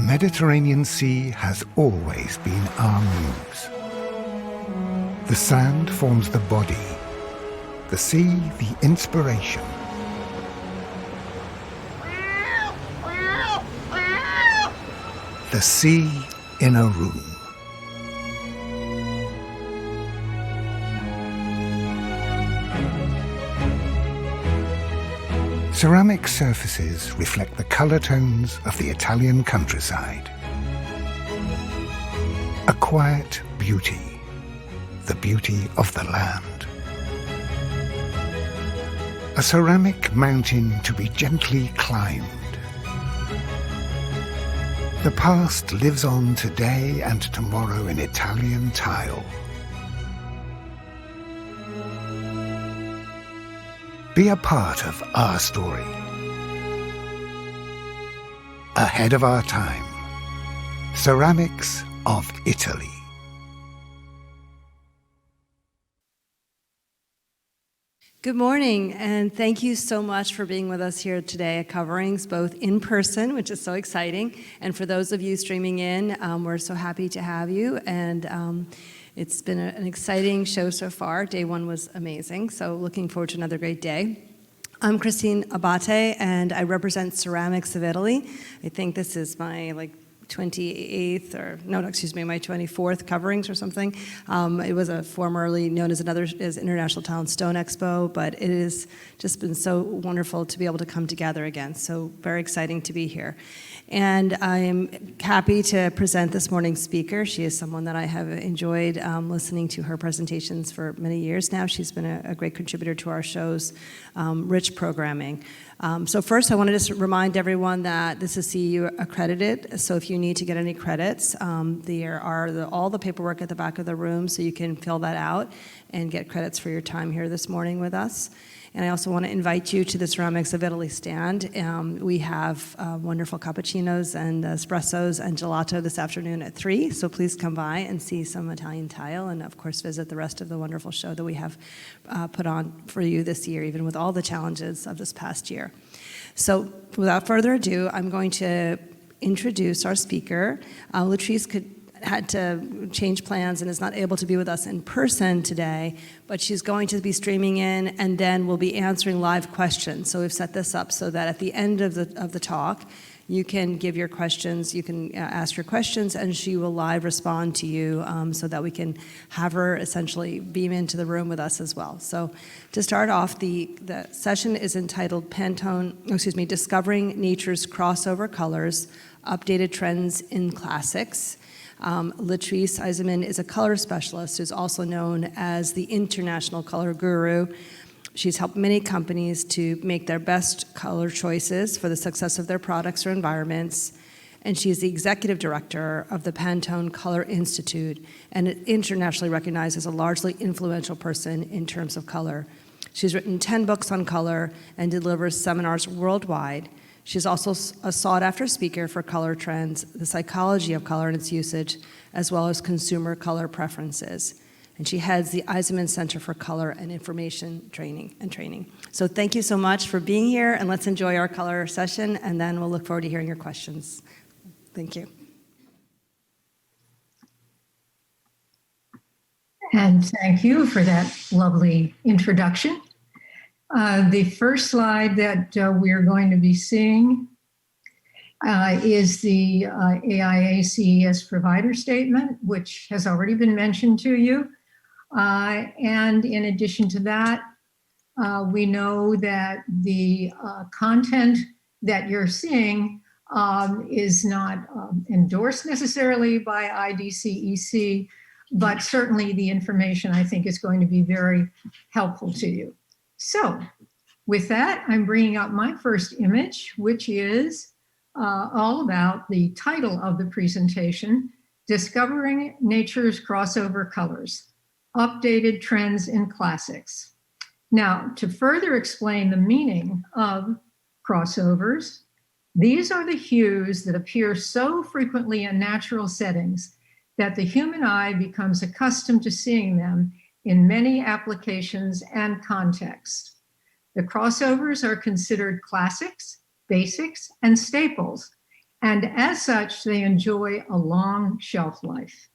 Mediterranean Sea has always been our muse. The sand forms the body, the sea the inspiration. The sea in a room. Ceramic surfaces reflect the colour tones of the Italian countryside. A quiet beauty, the beauty of the land. A ceramic mountain to be gently climbed. The past lives on today and tomorrow in Italian tile. Be a part of our story. Ahead of our time. Ceramics of Italy. Good morning, and thank you so much for being with us here today at Coverings, both in person, which is so exciting, and for those of you streaming in, we're so happy to have you, and it's been an exciting show so far. Day one was amazing, so looking forward to another great day. I'm Christine Abate, and I represent Ceramics of Italy. I think this is my my 24th Coverings or something. It was formerly known as International Tile and Stone Expo, but it has just been so wonderful to be able to come together again. So very exciting to be here. And I'm happy to present this morning's speaker. She is someone that I have enjoyed listening to her presentations for many years now. She's been a great contributor to our show's rich programming. So first, I wanted to just remind everyone that this is CEU accredited, so if you need to get any credits, there are all the paperwork at the back of the room, so you can fill that out and get credits for your time here this morning with us. And I also want to invite you to the Ceramics of Italy stand. We have wonderful cappuccinos and espressos and gelato this afternoon at 3, so please come by and see some Italian tile, and of course visit the rest of the wonderful show that we have put on for you this year, even with all the challenges of this past year. So without further ado, I'm going to introduce our speaker. Latrice had to change plans and is not able to be with us in person today, but she's going to be streaming in, and then we'll be answering live questions. So we've set this up so that at the end of the talk, you can give your questions, you can ask your questions, and she will live respond to you so that we can have her essentially beam into the room with us as well. So to start off, the session is entitled Discovering Nature's Crossover Colors, Updated Trends in Classics. Latrice Eisenman is a color specialist who's also known as the International Color Guru. She's helped many companies to make their best color choices for the success of their products or environments. And she's the executive director of the Pantone Color Institute, and internationally recognized as a largely influential person in terms of color. She's written 10 books on color and delivers seminars worldwide. She's also a sought-after speaker for color trends, the psychology of color and its usage, as well as consumer color preferences. And she heads the Eisenman Center for Color and Information Training. So thank you so much for being here, and let's enjoy our color session, and then we'll look forward to hearing your questions. Thank you. And thank you for that lovely introduction. The first slide that we're going to be seeing is the AIA CES provider statement, which has already been mentioned to you. And in addition to that, we know that the content that you're seeing is not endorsed necessarily by IDCEC, but certainly the information I think is going to be very helpful to you. So with that, I'm bringing up my first image, which is all about the title of the presentation, Discovering Nature's Crossover Colors, Updated Trends in Classics. Now, to further explain the meaning of crossovers, these are the hues that appear so frequently in natural settings that the human eye becomes accustomed to seeing them in many applications and contexts. The crossovers are considered classics, basics, and staples, and as such, they enjoy a long shelf life.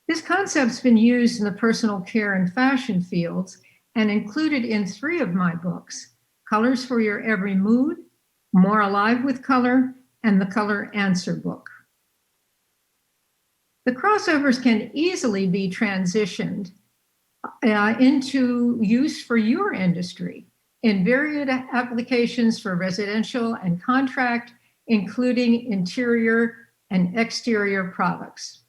This concept's been used in the personal care and fashion fields and included in 3 of my books, Colors for Your Every Mood, More Alive with Color, and the Color Answer book. The crossovers can easily be transitioned into use for your industry in varied applications for residential and contract, including interior and exterior products.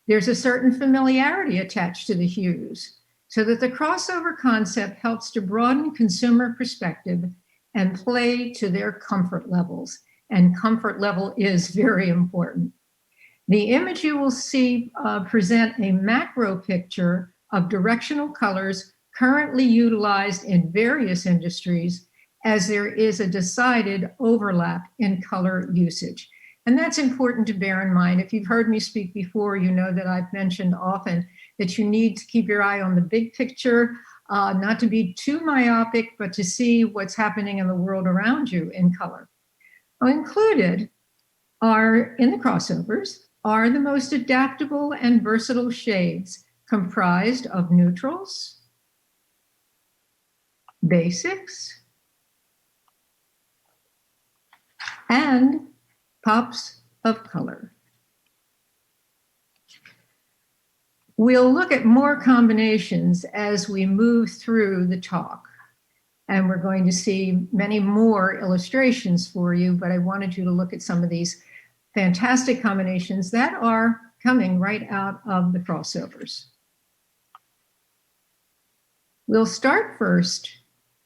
There's a certain familiarity attached to the hues, so that the crossover concept helps to broaden consumer perspective and play to their comfort levels. And comfort level is very important. The image you will see present a macro picture of directional colors currently utilized in various industries, as there is a decided overlap in color usage. And that's important to bear in mind. If you've heard me speak before, you know that I've mentioned often that you need to keep your eye on the big picture, not to be too myopic, but to see what's happening in the world around you in color. Included are, in the crossovers, are the most adaptable and versatile shades comprised of neutrals, basics, and pops of color. We'll look at more combinations as we move through the talk, and we're going to see many more illustrations for you, but I wanted you to look at some of these fantastic combinations that are coming right out of the crossovers. We'll start first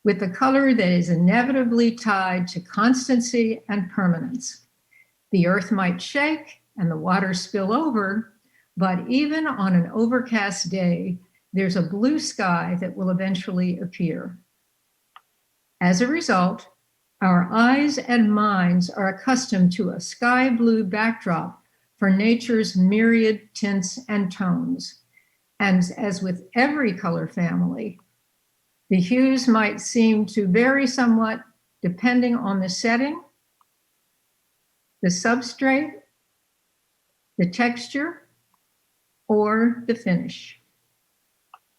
with the color that is inevitably tied to constancy and permanence. The earth might shake and the water spill over, but even on an overcast day, there's a blue sky that will eventually appear. As a result, our eyes and minds are accustomed to a sky blue backdrop for nature's myriad tints and tones. And as with every color family, the hues might seem to vary somewhat depending on the setting, the substrate, the texture, or the finish.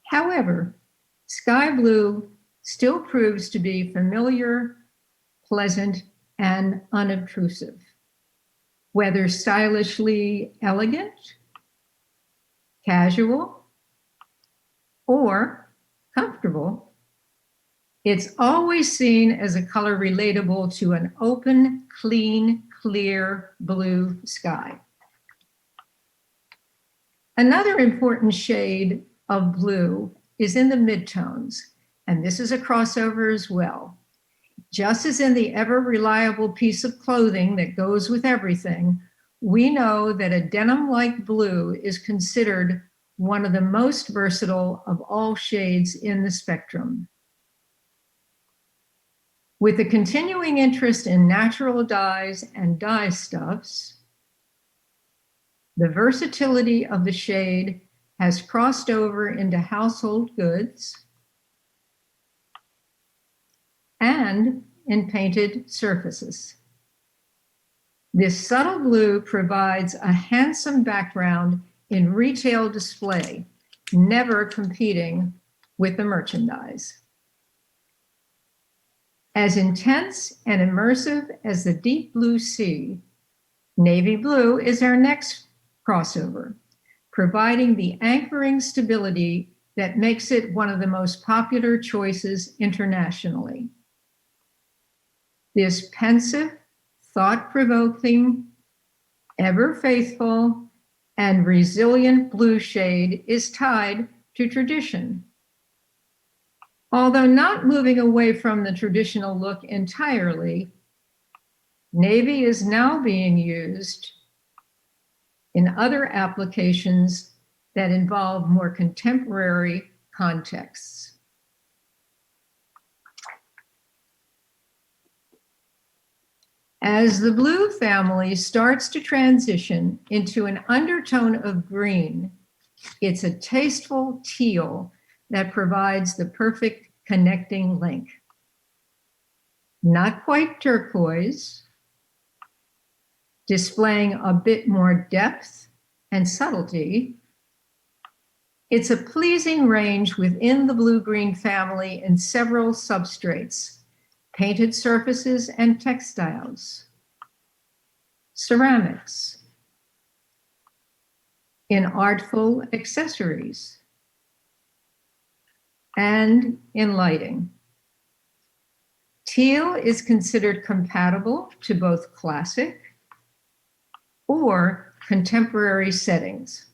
However, sky blue still proves to be familiar, pleasant, and unobtrusive. Whether stylishly elegant, casual, or comfortable, it's always seen as a color relatable to an open, clean, clear blue sky. Another important shade of blue is in the midtones, and this is a crossover as well. Just as in the ever reliable piece of clothing that goes with everything, we know that a denim-like blue is considered one of the most versatile of all shades in the spectrum. With a continuing interest in natural dyes and dye stuffs, the versatility of the shade has crossed over into household goods and in painted surfaces. This subtle blue provides a handsome background in retail display, never competing with the merchandise. As intense and immersive as the deep blue sea, navy blue is our next crossover, providing the anchoring stability that makes it one of the most popular choices internationally. This pensive, thought-provoking, ever-faithful, and resilient blue shade is tied to tradition. Although not moving away from the traditional look entirely, navy is now being used in other applications that involve more contemporary contexts. As the blue family starts to transition into an undertone of green, it's a tasteful teal that provides the perfect connecting link. Not quite turquoise, displaying a bit more depth and subtlety. It's a pleasing range within the blue-green family in several substrates, painted surfaces and textiles, ceramics, in artful accessories, and in lighting. Teal is considered compatible to both classic or contemporary settings.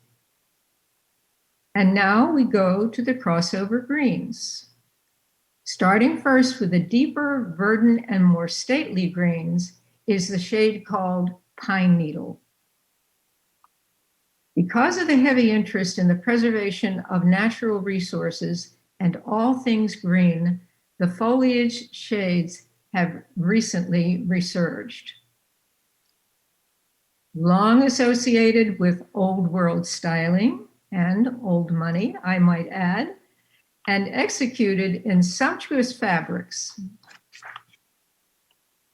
And now we go to the crossover greens. Starting first with the deeper, verdant, and more stately greens is the shade called Pine Needle. Because of the heavy interest in the preservation of natural resources and all things green, the foliage shades have recently resurged. Long associated with old world styling and old money, I might add, and executed in sumptuous fabrics.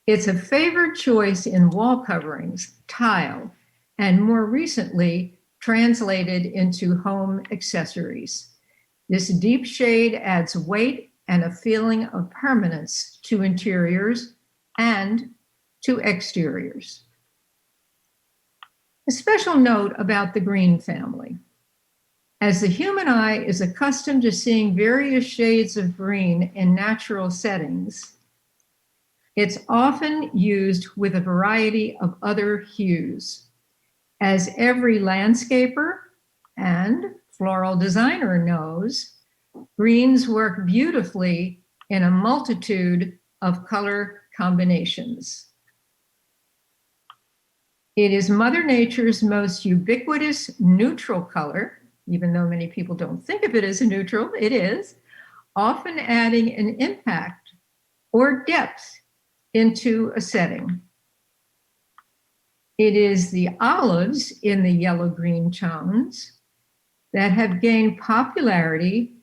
It's a favored choice in wall coverings, tile, and more recently translated into home accessories. This deep shade adds weight and a feeling of permanence to interiors and to exteriors. A special note about the green family. As the human eye is accustomed to seeing various shades of green in natural settings, it's often used with a variety of other hues. As every landscaper and floral designer knows, greens work beautifully in a multitude of color combinations. It is Mother Nature's most ubiquitous neutral color, even though many people don't think of it as a neutral, it is, often adding an impact or depth into a setting. It is the olives in the yellow-green tones that have gained popularity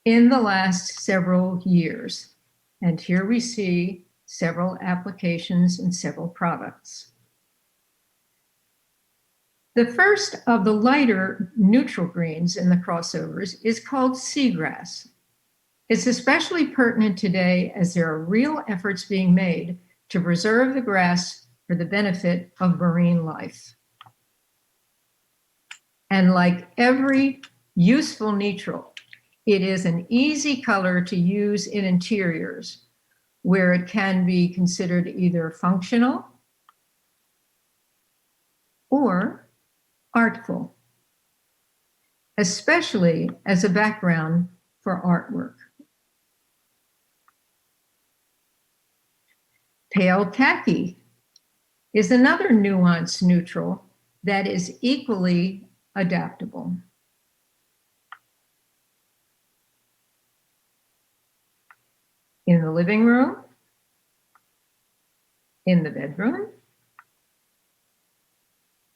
in the last several years. And here we see several applications and several products. The first of the lighter neutral greens in the crossovers is called seagrass. It's especially pertinent today as there are real efforts being made to preserve the grass for the benefit of marine life. And like every useful neutral, it is an easy color to use in interiors where it can be considered either functional or artful, especially as a background for artwork. Pale khaki is another nuanced neutral that is equally adaptable. In the living room, in the bedroom,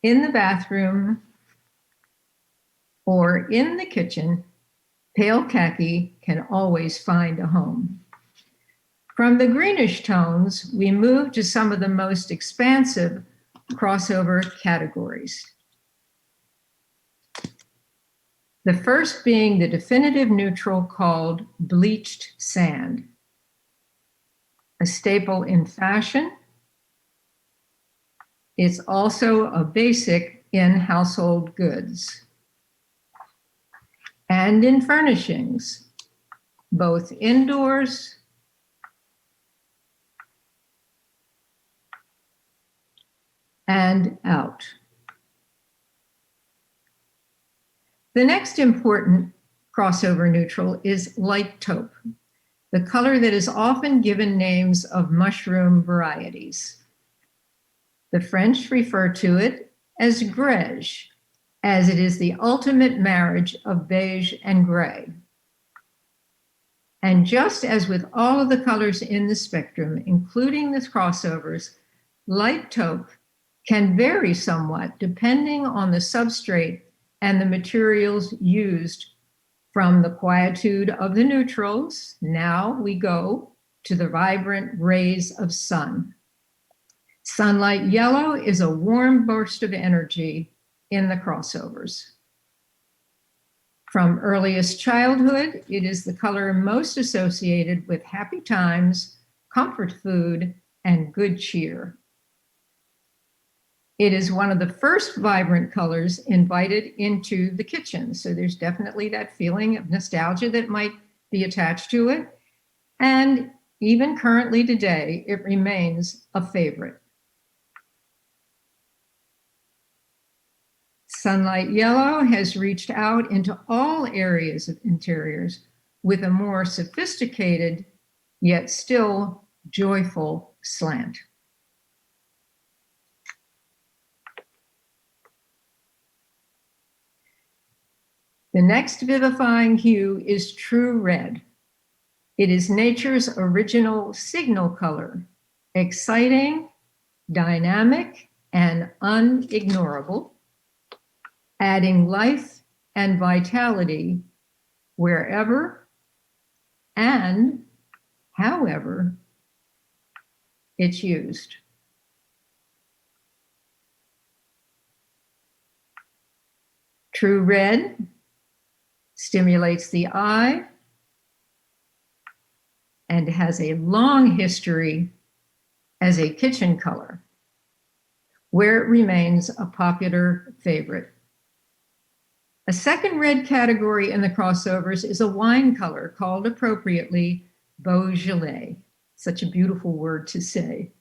in the bathroom, or in the kitchen, pale khaki can always find a home. From the greenish tones, we move to some of the most expansive crossover categories. The first being the definitive neutral called bleached sand, a staple in fashion. It's also a basic in household goods and in furnishings, both indoors and out. The next important crossover neutral is light taupe, the color that is often given names of mushroom varieties. The French refer to it as grège, as it is the ultimate marriage of beige and gray. And just as with all of the colors in the spectrum, including the crossovers, light taupe can vary somewhat depending on the substrate and the materials used. From the quietude of the neutrals, now we go to the vibrant rays of sun. Sunlight yellow is a warm burst of energy in the crossovers. From earliest childhood, it is the color most associated with happy times, comfort food, and good cheer. It is one of the first vibrant colors invited into the kitchen. So there's definitely that feeling of nostalgia that might be attached to it. And even currently today, it remains a favorite. Sunlight yellow has reached out into all areas of interiors with a more sophisticated, yet still joyful slant. The next vivifying hue is true red. It is nature's original signal color, exciting, dynamic, and unignorable, adding life and vitality wherever and however it's used. True red stimulates the eye and has a long history as a kitchen color, where it remains a popular favorite. A second red category in the crossovers is a wine color called appropriately Beaujolais. Such a beautiful word to say.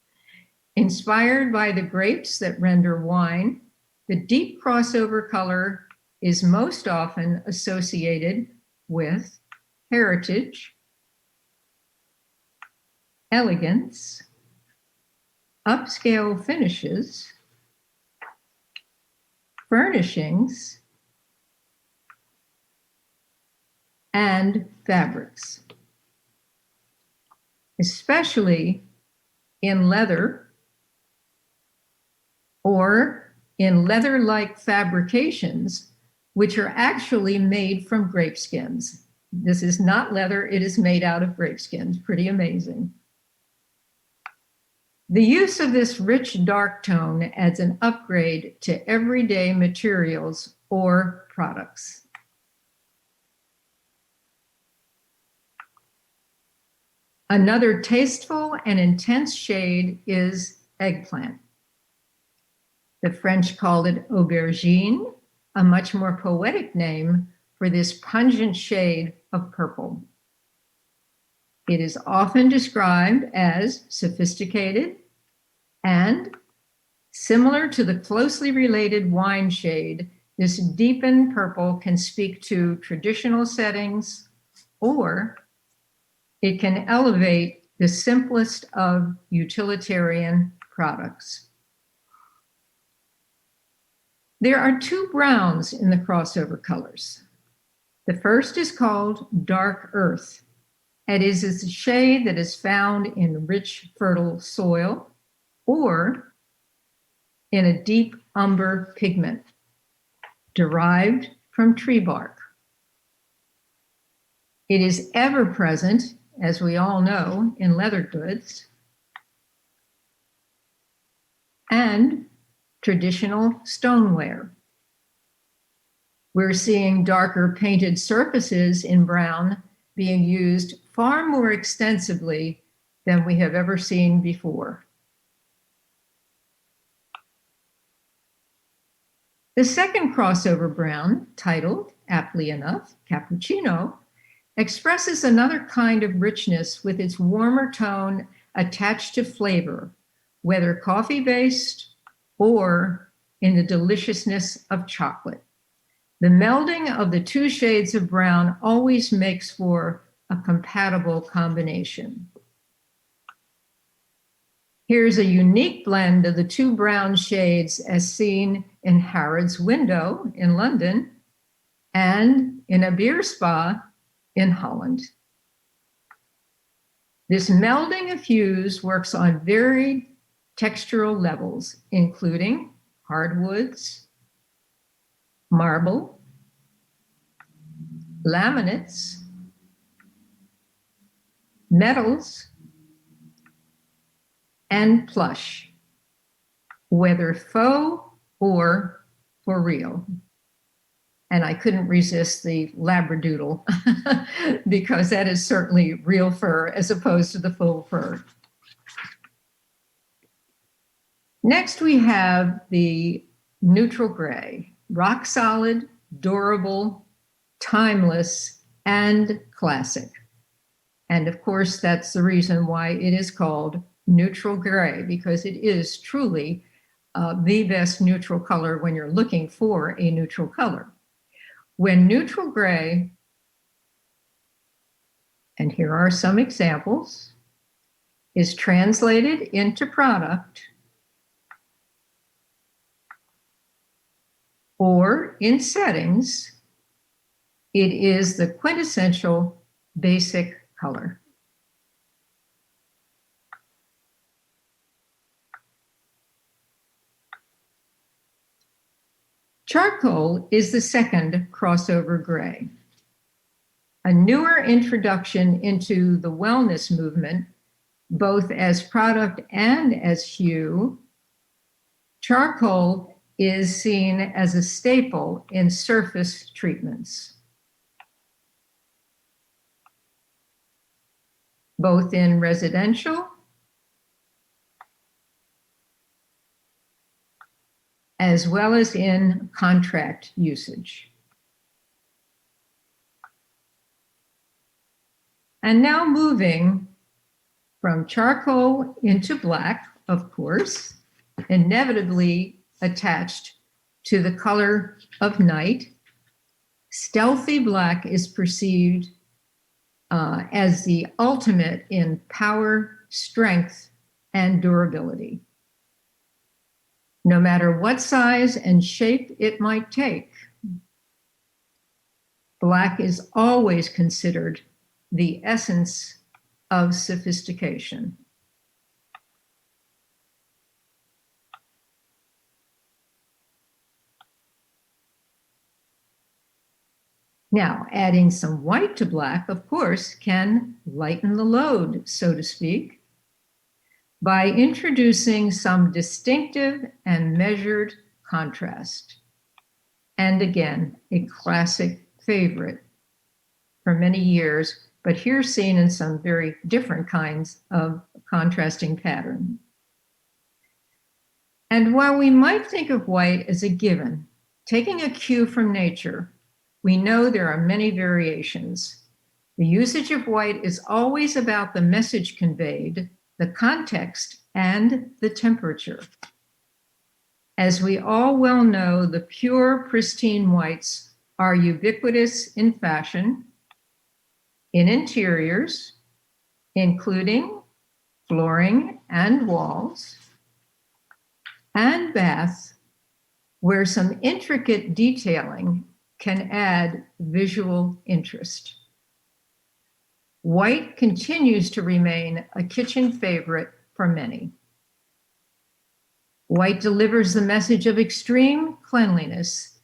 Inspired by the grapes that render wine, the deep crossover color is most often associated with heritage, elegance, upscale finishes, furnishings, and fabrics, especially in leather or in leather-like fabrications, which are actually made from grape skins. This is not leather, it is made out of grape skins. Pretty amazing. The use of this rich dark tone adds an upgrade to everyday materials or products. Another tasteful and intense shade is eggplant. The French called it aubergine, a much more poetic name for this pungent shade of purple. It is often described as sophisticated and similar to the closely related wine shade. This deepened purple can speak to traditional settings, or it can elevate the simplest of utilitarian products. There are two browns in the crossover colors. The first is called dark earth. It is a shade that is found in rich, fertile soil or in a deep umber pigment derived from tree bark. It is ever present, as we all know, in leather goods and traditional stoneware. We're seeing darker painted surfaces in brown being used far more extensively than we have ever seen before. The second crossover brown, titled, aptly enough, Cappuccino, expresses another kind of richness with its warmer tone attached to flavor, whether coffee-based or in the deliciousness of chocolate. The melding of the two shades of brown always makes for a compatible combination. Here's a unique blend of the two brown shades as seen in Harrods Window in London and in a beer spa in Holland. This melding of hues works on varied textural levels, including hardwoods, marble, laminates, metals, and plush. whether faux or for real. And I couldn't resist the Labradoodle because that is certainly real fur as opposed to the faux fur. Next, we have the neutral gray, rock solid, durable, timeless, and classic. And of course, that's the reason why it is called neutral gray, because it is truly the best neutral color when you're looking for a neutral color. When neutral gray, and here are some examples, is translated into product or in settings, it is the quintessential basic color. Charcoal is the second crossover gray. A newer introduction into the wellness movement, both as product and as hue. Charcoal is seen as a staple in surface treatments, both in residential as well as in contract usage. And now moving from charcoal into black, of course, inevitably attached to the color of night. Stealthy black is perceived as the ultimate in power, strength, and durability. No matter what size and shape it might take, black is always considered the essence of sophistication. Now, adding some white to black, of course, can lighten the load, so to speak, by introducing some distinctive and measured contrast. And again, a classic favorite for many years, but here seen in some very different kinds of contrasting pattern. And while we might think of white as a given, taking a cue from nature, we know there are many variations. The usage of white is always about the message conveyed, the context, and the temperature. As we all well know, the pure, pristine whites are ubiquitous in fashion, in interiors, including flooring and walls, and baths, where some intricate detailing can add visual interest. White continues to remain a kitchen favorite for many. White delivers the message of extreme cleanliness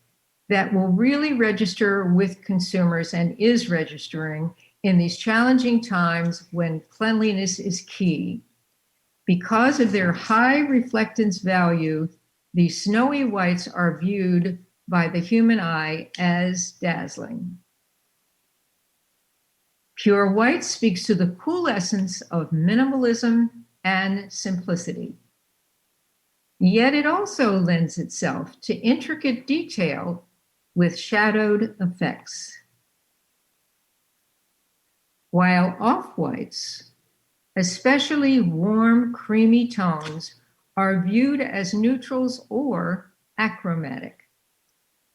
that will really register with consumers and is registering in these challenging times when cleanliness is key. Because of their high reflectance value, the snowy whites are viewed by the human eye as dazzling. Pure white speaks to the cool essence of minimalism and simplicity. Yet it also lends itself to intricate detail with shadowed effects. While off-whites, especially warm, creamy tones, are viewed as neutrals or achromatic.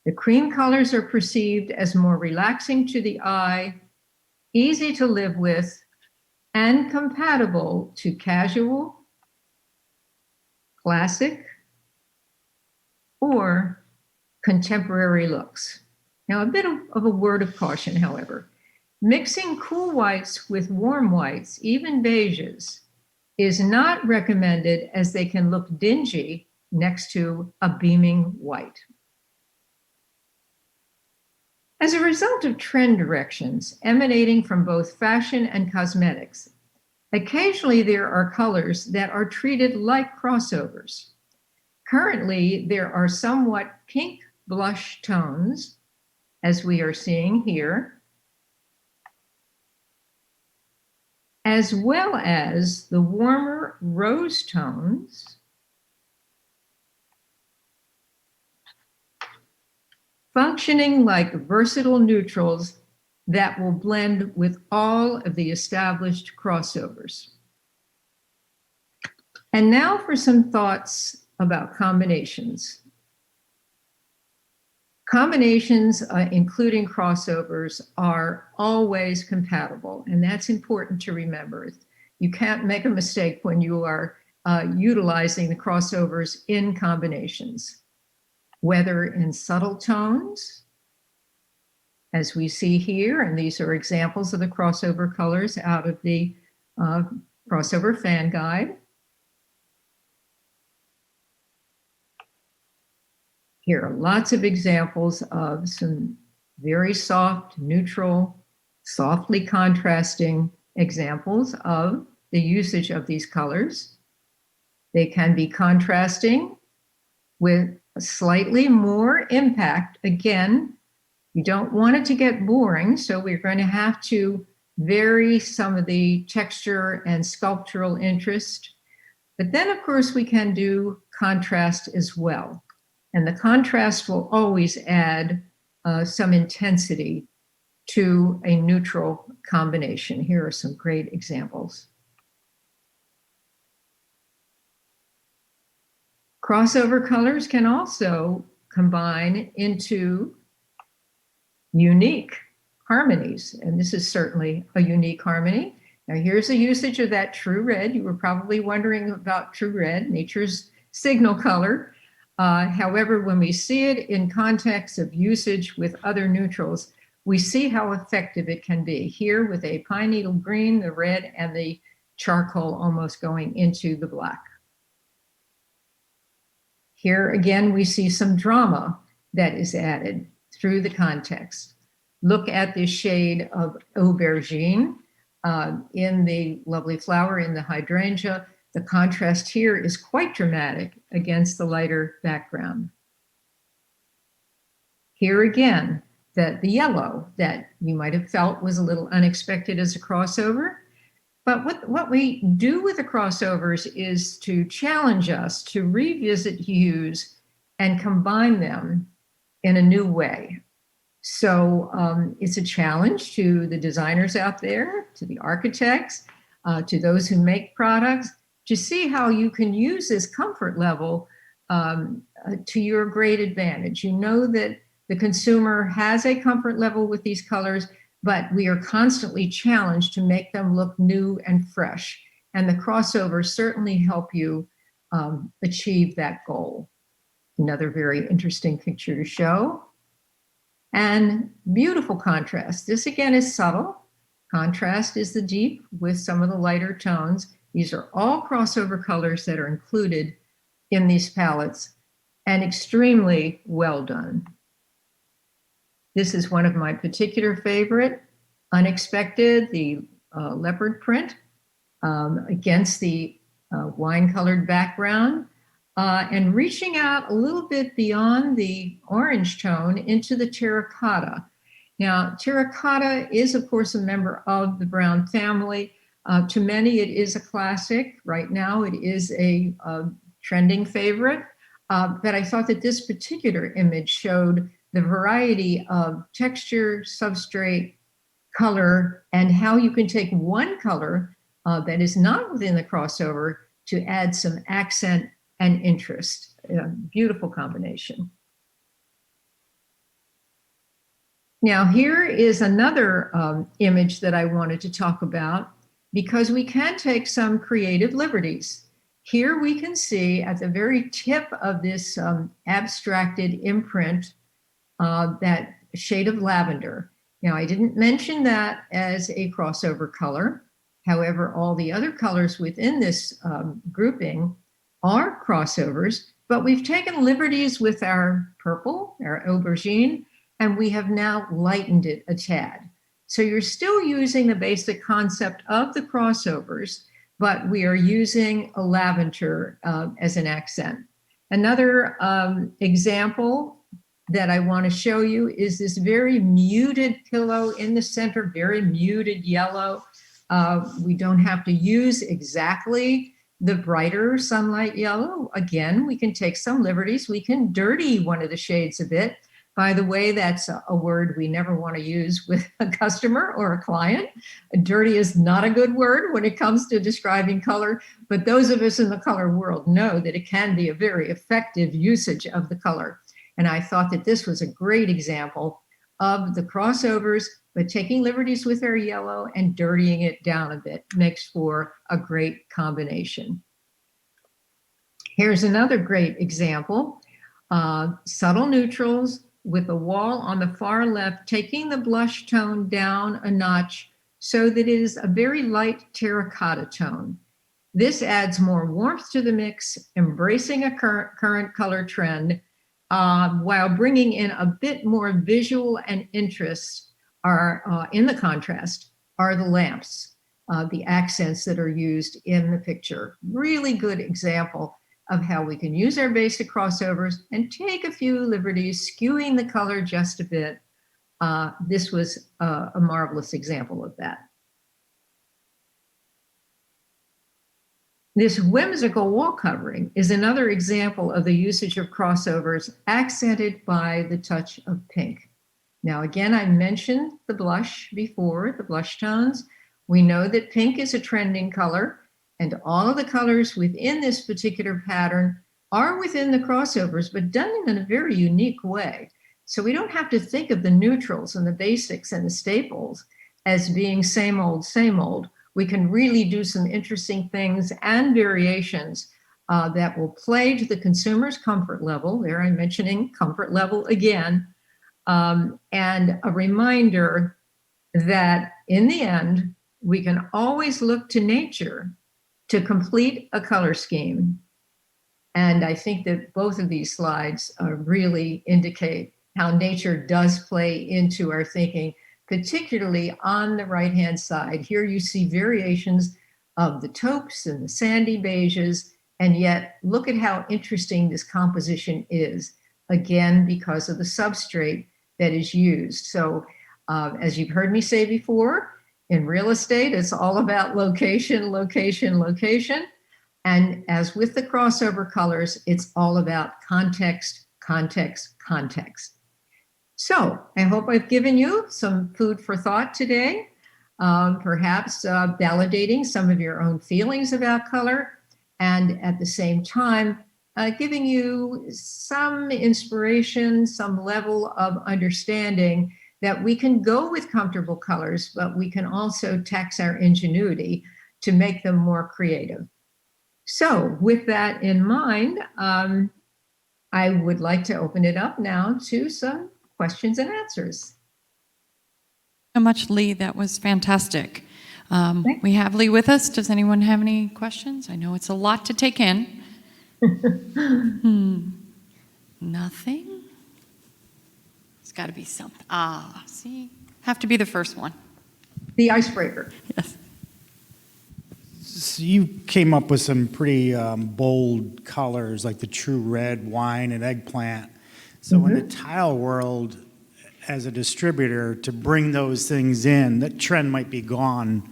The cream colors are perceived as more relaxing to the eye, easy to live with, and compatible to casual, classic, or contemporary looks. Now, a bit of a word of caution, however. Mixing cool whites with warm whites, even beiges, is not recommended as they can look dingy next to a beaming white. As a result of trend directions emanating from both fashion and cosmetics, occasionally there are colors that are treated like crossovers. Currently, there are somewhat pink blush tones, as we are seeing here, as well as the warmer rose tones, functioning like versatile neutrals that will blend with all of the established crossovers. And now for some thoughts about combinations. Combinations, including crossovers, are always compatible, and that's important to remember. You can't make a mistake when you are utilizing the crossovers in combinations, whether in subtle tones, as we see here, and these are examples of the crossover colors out of the crossover fan guide. Here are lots of examples of some very soft, neutral, softly contrasting examples of the usage of these colors. They can be contrasting with a slightly more impact. Again, you don't want it to get boring, so we're going to have to vary some of the texture and sculptural interest. But then, of course, we can do contrast as well. And the contrast will always add some intensity to a neutral combination. Here are some great examples. Crossover colors can also combine into unique harmonies, and this is certainly a unique harmony. Now here's a usage of that true red. You were probably wondering about true red, nature's signal color. However, when we see it in context of usage with other neutrals, we see how effective it can be. Here with a pine needle green, the red, and the charcoal almost going into the black. Here again, we see some drama that is added through the context. Look at the shade of aubergine in the lovely flower in the hydrangea. The contrast here is quite dramatic against the lighter background. Here again, the yellow that you might have felt was a little unexpected as a crossover. But what we do with the crossovers is to challenge us to revisit hues and combine them in a new way. So it's a challenge to the designers out there, to the architects, to those who make products, to see how you can use this comfort level to your great advantage. You know that the consumer has a comfort level with these colors, but we are constantly challenged to make them look new and fresh. And the crossovers certainly help you achieve that goal. Another very interesting picture to show. And beautiful contrast. This again is subtle. Contrast is the deep with some of the lighter tones. These are all crossover colors that are included in these palettes and extremely well done. This is one of my particular favorite, Unexpected, the leopard print against the wine-colored background and reaching out a little bit beyond the orange tone into the terracotta. Now, terracotta is, of course, a member of the brown family. To many, it is a classic. Right now, it is a trending favorite. But I thought that this particular image showed the variety of texture, substrate, color, and how you can take one color that is not within the crossover to add some accent and interest. Beautiful combination. Now, here is another image that I wanted to talk about, because we can take some creative liberties. Here we can see at the very tip of this abstracted imprint that shade of lavender. Now, I didn't mention that as a crossover color. However, all the other colors within this grouping are crossovers, but we've taken liberties with our purple, our aubergine, and we have now lightened it a tad. So you're still using the basic concept of the crossovers, but we are using a lavender as an accent. Another example that I want to show you is this very muted pillow in the center, very muted yellow. We don't have to use exactly the brighter sunlight yellow. Again, we can take some liberties. We can dirty one of the shades a bit. By the way, that's a word we never want to use with a customer or a client. Dirty is not a good word when it comes to describing color, but those of us in the color world know that it can be a very effective usage of the color. And I thought that this was a great example of the crossovers, but taking liberties with our yellow and dirtying it down a bit makes for a great combination. Here's another great example. Subtle neutrals with a wall on the far left, taking the blush tone down a notch so that it is a very light terracotta tone. This adds more warmth to the mix, embracing a current color trend, while bringing in a bit more visual and interest are in the contrast are the lamps, the accents that are used in the picture. Really good example of how we can use our basic crossovers and take a few liberties, skewing the color just a bit. This was a marvelous example of that. This whimsical wall covering is another example of the usage of crossovers accented by the touch of pink. Now, again, I mentioned the blush before, the blush tones. We know that pink is a trending color, and all of the colors within this particular pattern are within the crossovers, but done in a very unique way. So we don't have to think of the neutrals and the basics and the staples as being same old, same old. We can really do some interesting things and variations that will play to the consumer's comfort level. There I'm mentioning comfort level again. And a reminder that in the end, we can always look to nature to complete a color scheme. And I think that both of these slides really indicate how nature does play into our thinking, particularly on the right-hand side. Here you see variations of the taupes and the sandy beiges, and yet look at how interesting this composition is, again, because of the substrate that is used. So as you've heard me say before, in real estate, it's all about location, location, location. And as with the crossover colors, it's all about context, context, context. So I hope I've given you some food for thought today, perhaps validating some of your own feelings about color, and at the same time, giving you some inspiration, some level of understanding that we can go with comfortable colors, but we can also tax our ingenuity to make them more creative. So with that in mind, I would like to open it up now to some questions and answers. So much, Lee. That was fantastic. We have Lee with us. Does anyone have any questions? I know it's a lot to take in. Nothing? It's got to be something. See? Have to be the first one. The icebreaker. Yes. So you came up with some pretty bold colors like the true red, wine, and eggplant. So in the tile world, as a distributor, to bring those things in, that trend might be gone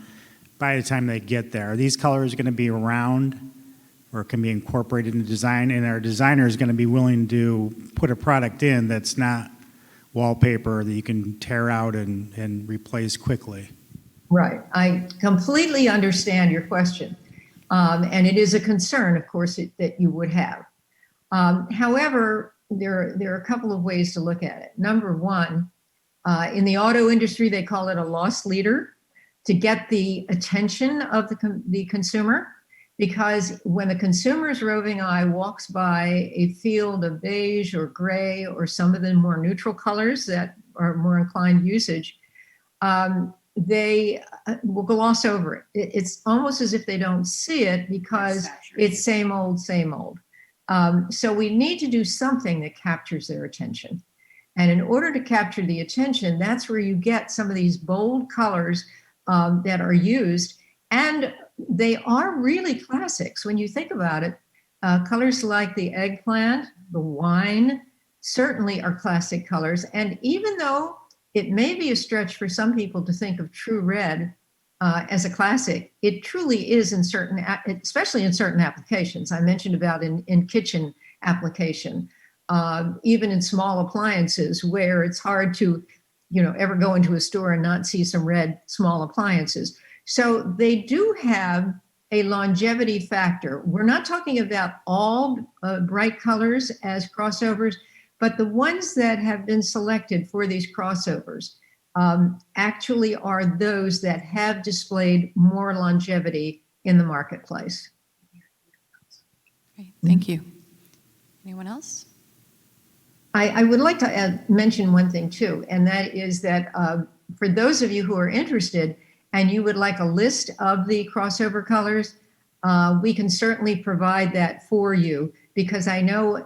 by the time they get there. Are these colors going to be around or can be incorporated in design? And our designer is going to be willing to put a product in that's not wallpaper that you can tear out and replace quickly? Right. I completely understand your question. And it is a concern, of course, that you would have. However, there are a couple of ways to look at it. Number one, in the auto industry, they call it a loss leader to get the attention of the consumer, because when the consumer's roving eye walks by a field of beige or gray or some of the more neutral colors that are more inclined usage, they will gloss over it. It's almost as if they don't see it because it's same old, same old. So we need to do something that captures their attention. And in order to capture the attention, that's where you get some of these bold colors that are used. And they are really classics. When you think about it, Colors like the eggplant, the wine, certainly are classic colors. And even though it may be a stretch for some people to think of True Red as a classic, it truly is in certain, especially in certain applications. I mentioned about in kitchen application, even in small appliances where it's hard to, ever go into a store and not see some red small appliances. So they do have a longevity factor. We're not talking about all bright colors as crossovers, but the ones that have been selected for these crossovers actually are those that have displayed more longevity in the marketplace. Great, thank you. Anyone else? I would like to mention one thing too, and that is that for those of you who are interested and you would like a list of the crossover colors, we can certainly provide that for you, because I know,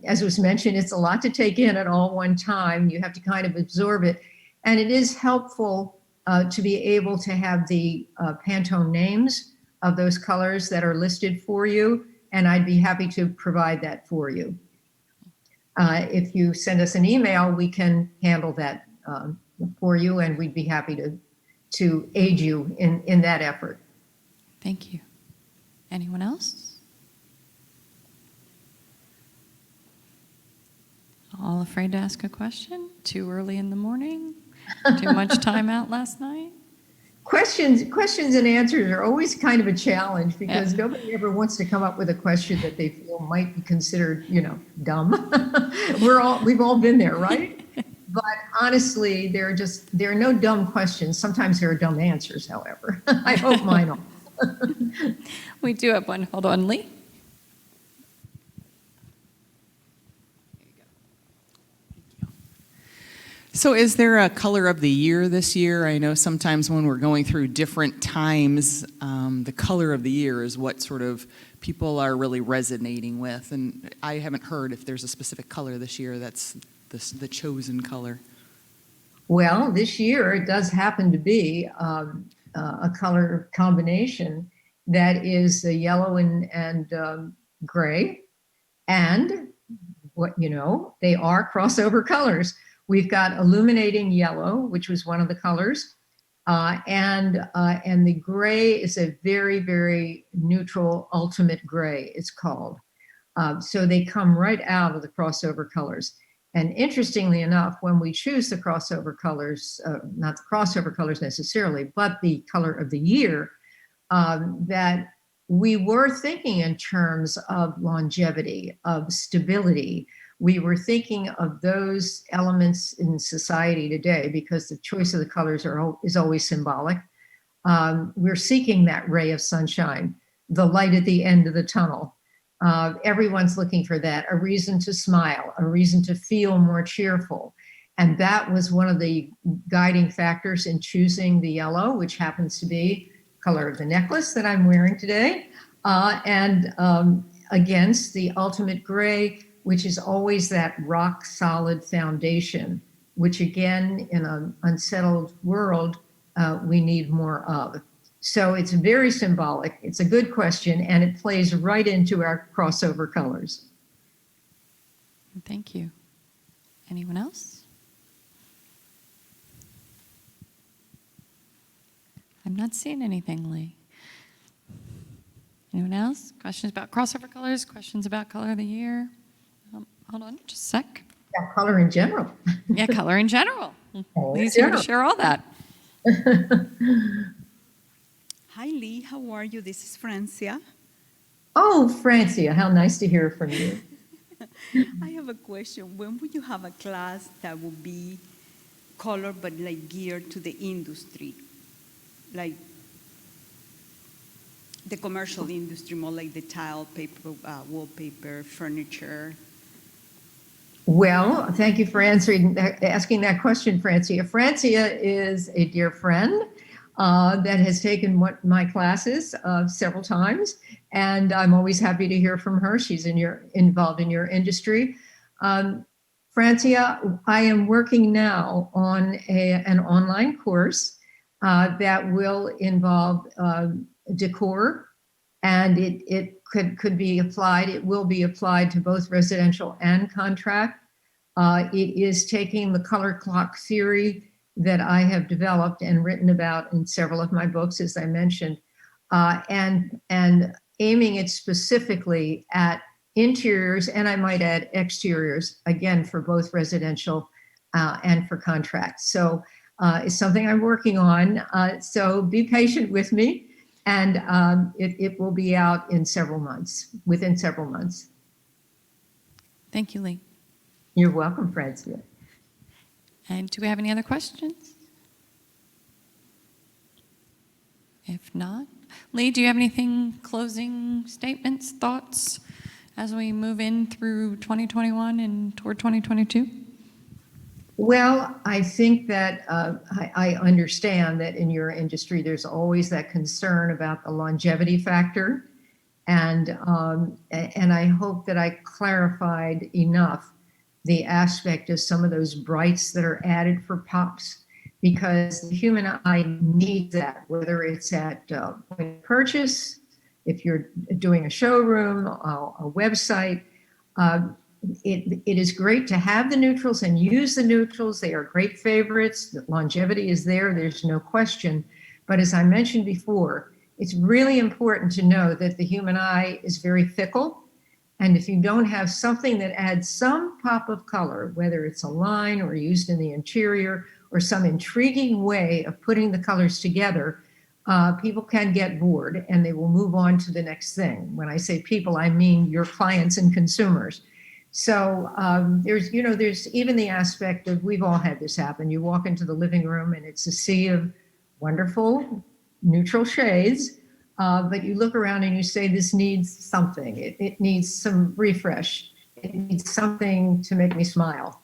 as was mentioned, it's a lot to take in at all one time. You have to kind of absorb it. And it is helpful to be able to have the Pantone names of those colors that are listed for you. And I'd be happy to provide that for you. If you send us an email, we can handle that for you, and we'd be happy to aid you in that effort. Thank you. Anyone else? All afraid to ask a question? Too early in the morning? Too much time out last night? Questions and answers are always kind of a challenge, because nobody ever wants to come up with a question that they feel might be considered, dumb. We've all been there, right? But honestly, there are no dumb questions. Sometimes there are dumb answers, however. I hope mine are. We do have one. Hold on, Lee. So is there a color of the year this year? I know sometimes when we're going through different times, the color of the year is what sort of people are really resonating with. And I haven't heard if there's a specific color this year that's the chosen color. Well, this year it does happen to be a color combination that is yellow and gray. And they are crossover colors. We've got illuminating yellow, which was one of the colors, and the gray is a very, very neutral ultimate gray, it's called. So they come right out of the crossover colors. And interestingly enough, when we choose the crossover colors, not the crossover colors necessarily, but the color of the year, that we were thinking in terms of longevity, of stability. We were thinking of those elements in society today, because the choice of the colors is always symbolic. We're seeking that ray of sunshine, the light at the end of the tunnel. Everyone's looking for that, a reason to smile, a reason to feel more cheerful. And that was one of the guiding factors in choosing the yellow, which happens to be color of the necklace that I'm wearing today, and against the ultimate gray, which is always that rock solid foundation, which again, in an unsettled world, we need more of. So it's very symbolic. It's a good question, and it plays right into our crossover colors. Thank you. Anyone else? I'm not seeing anything, Lee. Anyone else? Questions about crossover colors? Questions about color of the year? Hold on just a sec. Yeah, color in general. Yeah, color in general. Color in Lee's here to general. share all that. Hi, Lee. How are you? This is Francia. Oh, Francia, how nice to hear from you. I have a question. When will you have a class that will be color but like geared to the industry? Like the commercial industry, more like the tile, paper, wallpaper, furniture. Well, thank you for asking that question, Francia. Francia is a dear friend that has taken my classes several times, and I'm always happy to hear from her. She's involved in your industry. Francia, I am working now on an online course that will involve decor, and it could be applied. It will be applied to both residential and contract. It is taking the color clock theory that I have developed and written about in several of my books, as I mentioned, and aiming it specifically at interiors, and I might add exteriors, again, for both residential and for contracts. So it's something I'm working on. So be patient with me, and it will be out in several months, within several months. Thank you, Lee. You're welcome, Francia. And do we have any other questions? If not, Lee, do you have anything, closing statements, thoughts as we move in through 2021 and toward 2022? Well, I think that I understand that in your industry, there's always that concern about the longevity factor. And I hope that I clarified enough the aspect of some of those brights that are added for pops, because the human eye needs that, whether it's at point of purchase, if you're doing a showroom, a website. It is great to have the neutrals and use the neutrals. They are great favorites. The longevity is there, there's no question. But as I mentioned before, it's really important to know that the human eye is very fickle. And if you don't have something that adds some pop of color, whether it's a line or used in the interior or some intriguing way of putting the colors together, people can get bored and they will move on to the next thing. When I say people, I mean your clients and consumers. So there's even the aspect of, we've all had this happen. You walk into the living room and it's a sea of wonderful neutral shades, but you look around and you say, this needs something. It needs some refresh. It needs something to make me smile.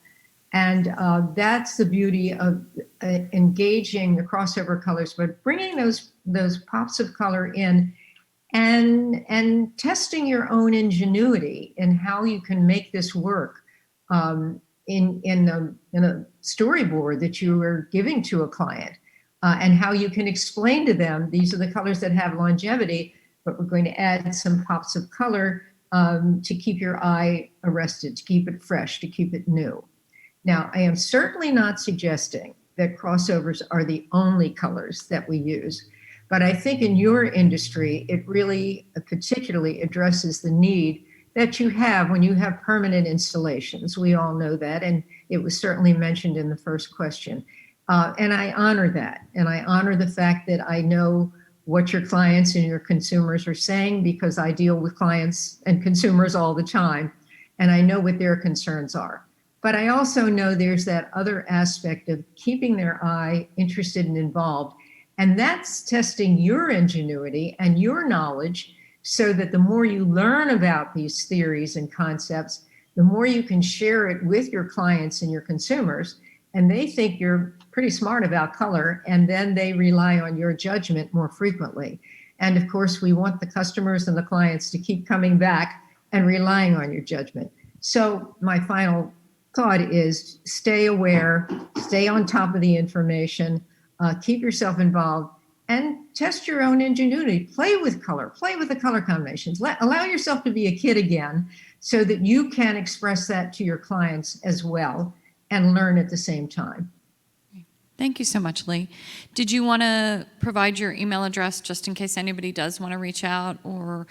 And that's the beauty of engaging the crossover colors, but bringing those pops of color in and testing your own ingenuity in how you can make this work in a storyboard that you are giving to a client, and how you can explain to them, these are the colors that have longevity, but we're going to add some pops of color to keep your eye arrested, to keep it fresh, to keep it new. Now, I am certainly not suggesting that crossovers are the only colors that we use. But I think in your industry, it really particularly addresses the need that you have when you have permanent installations. We all know that, and it was certainly mentioned in the first question. And I honor that, and I honor the fact that I know what your clients and your consumers are saying, because I deal with clients and consumers all the time, and I know what their concerns are. But I also know there's that other aspect of keeping their eye interested and involved. And that's testing your ingenuity and your knowledge, so that the more you learn about these theories and concepts, the more you can share it with your clients and your consumers. And they think you're pretty smart about color, and then they rely on your judgment more frequently. And of course, we want the customers and the clients to keep coming back and relying on your judgment. So my final thought is, stay aware, stay on top of the information, keep yourself involved, and test your own ingenuity. Play with color, play with the color combinations. Allow yourself to be a kid again, so that you can express that to your clients as well and learn at the same time. Thank you so much, Lee. Did you want to provide your email address just in case anybody does want to reach out or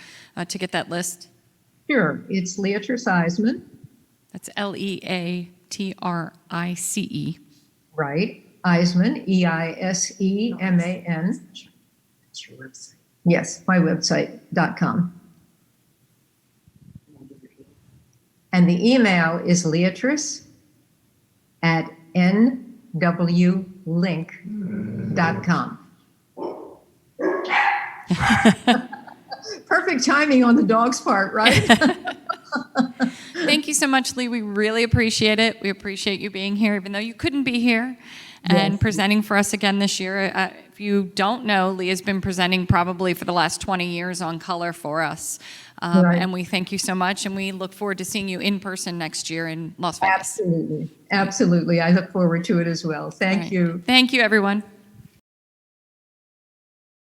to get that list? Sure, it's Leatrice Eisman. That's Leatrice. Right, Eisman, EISEMAN. That's your website. Yes, my website.com. And the email is leatrice@nwlink.com. Perfect timing on the dog's part, right? Thank you so much, Lee. We really appreciate it. We appreciate you being here, even though you couldn't be here, and presenting for us again this year. If you don't know, Lee has been presenting probably for the last 20 years on color for us. Right. And we thank you so much, and we look forward to seeing you in person next year in Las Vegas. Absolutely. Absolutely. I look forward to it as well. Thank you. Thank you, everyone.